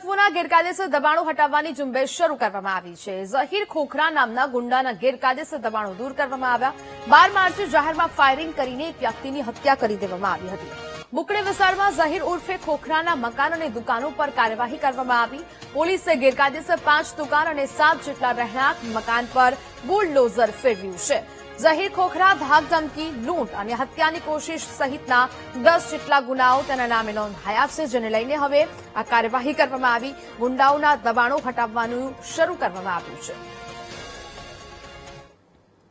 તત્વોના ગેરકાયદેસર દબાણો હટાવવાની ઝુંબેશ શરૂ કરવામાં આવી છે। ઝહીર ખોખરા નામના ગુંડાના ગેરકાયદેસર દબાણો દૂર કરવામાં આવ્યા। 12 માર્ચે જાહેરમાં ફાયરિંગ કરીને એક વ્યક્તિની હત્યા કરી દેવામાં આવી હતી। બુકડી વિસ્તારમાં ઝહીર ઉર્ફે ખોખરાના મકાન અને દુકાનો પર કાર્યવાહી કરવામાં આવી। પોલીસે ગેરકાયદેસર 5 દુકાન અને 7 જેટલા રહેણાંક મકાન પર બુલડોઝર ફેરવ્યું છે। ઝહીર ખોખરા ધાકધમકી, લૂંટ અને હત્યાની કોશિશ સહિતના 10 જેટલા ગુનાઓ તેના નામે નોંધાયા છે, જેને લઈને હવે આ કાર્યવાહી કરવામાં આવી। ગુંડાઓના દબાણો હટાવવાનું શરૂ કરવામાં આવ્યું છે।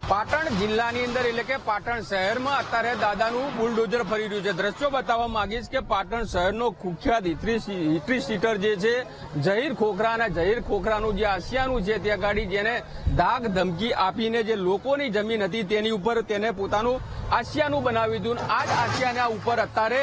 પાટણ જિલ્લાની અંદર એટલે કે પાટણ શહેરમાં અત્યારે દાદાનું બુલડોઝર ફરી રહ્યું છે। દ્રશ્યો બતાવવા માંગીશ કે પાટણ શહેરનો કુખ્યાત હિસ્ટ્રી સીટર જે છે ઝહીર ખોખરા અને ઝહીર ખોખરાનું જે આશિયાનું છે ત્યાં ગાડી જેને ધાક ધમકી આપીને જે લોકોની જમીન હતી તેની ઉપર તેને પોતાનું આશિયાનું બનાવી દીધું। આ જ આશિયાના ઉપર અત્યારે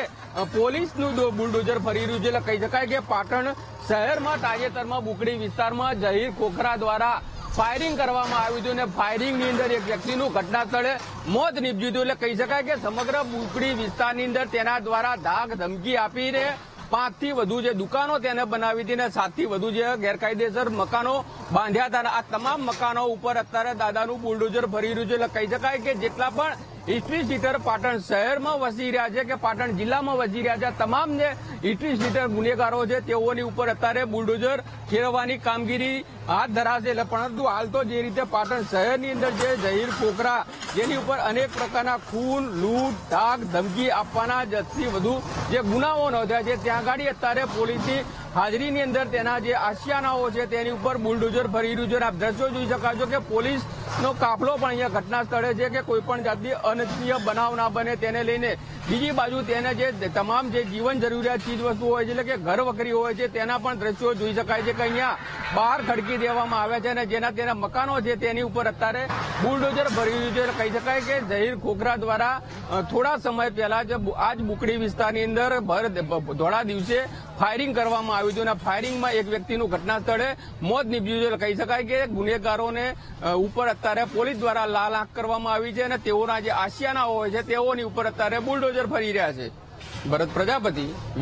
પોલીસનું બુલડોઝર ફરી રહ્યું છે। એટલે કહી શકાય કે પાટણ શહેરમાં તાજેતરમાં બુકડી વિસ્તારમાં ઝહીર ખોખરા દ્વારા ફાયરિંગ કરવામાં આવ્યું હતું અને ફાયરિંગની અંદર એક વ્યક્તિનું ઘટના સ્થળે મોત નીપજ્યું હતું। એટલે કહી શકાય કે સમગ્ર બુકડી વિસ્તારની અંદર તેના દ્વારા ધાક ધમકી આપીને 5 થી વધુ જે દુકાનો તેને બનાવી હતી અને 7 થી વધુ જે ગેરકાયદેસર મકાનો બાંધ્યા હતા। આ તમામ મકાનો ઉપર અત્યારે દાદાનું બુલડોઝર ફરી રહ્યું છે। એટલે કહી શકાય કે જેટલા પણ હિસ્ટ્રી સીટર પાટણ શહેરમાં વસી રહ્યા છે કે પાટણ જિલ્લામાં વસી રહ્યા છે, તમામ જે હિસ્ટ્રી સીટર ગુનેગારો છે તેઓની ઉપર અત્યારે બુલડોઝર ફેરવવાની કામગીરી હાથ ધરાશે। એટલે પરંતુ હાલ તો જે રીતે પાટણ શહેરની અંદર જે ઝહીર ખોખરા જેની ઉપર અનેક પ્રકારના ખૂન, લૂંટ, ધાક ધમકી આપવાના 10 થી વધુ જે ગુનાઓ નોંધ્યા છે, ત્યાં ગાડી અત્યારે પોલીસની હાજરીની અંદર તેના જે આશિયાનાઓ છે તેની ઉપર બુલડોઝર ફરી રહ્યું છે। આપ દ્રશ્યો જોઈ શકાશો કે પોલીસનો કાફલો પણ અહીંયા ઘટના સ્થળે છે કે કોઈ પણ જાતની અનિચ્છનીય બનાવ ના બને તેને લઈને। બીજી બાજુ તેને જે તમામ જે જીવન જરૂરિયાત ચીજ વસ્તુ હોય છે એટલે કે ઘર વખરી હોય છે તેના પણ દ્રશ્યો જોઈ શકાય છે કે અહીંયા બહાર ખડકી દેવામાં આવ્યા છે અને જેના તેના મકાનો છે તેની ઉપર અત્યારે બુલડોઝર ભરી રહ્યું છે। એટલે કહી શકાય કે ઝહીર ખોખરા દ્વારા થોડા સમય પહેલા જ આજ બુકડી વિસ્તારની અંદર ધોળા દિવસે ફાયરિંગ કરવામાં આવ્યું હતું અને ફાયરિંગમાં એક વ્યક્તિનું ઘટના સ્થળે મોત નીપજ્યું છે। એટલે કહી શકાય કે ગુનેગારોને ઉપર અત્યારે પોલીસ દ્વારા લાલ આંખ કરવામાં આવી છે અને તેઓના જે આશિયાના હોય છે તેઓની ઉપર અત્યારે બુલડોઝર ફરી રહ્યા છે। ભરત પ્રજાપતિ।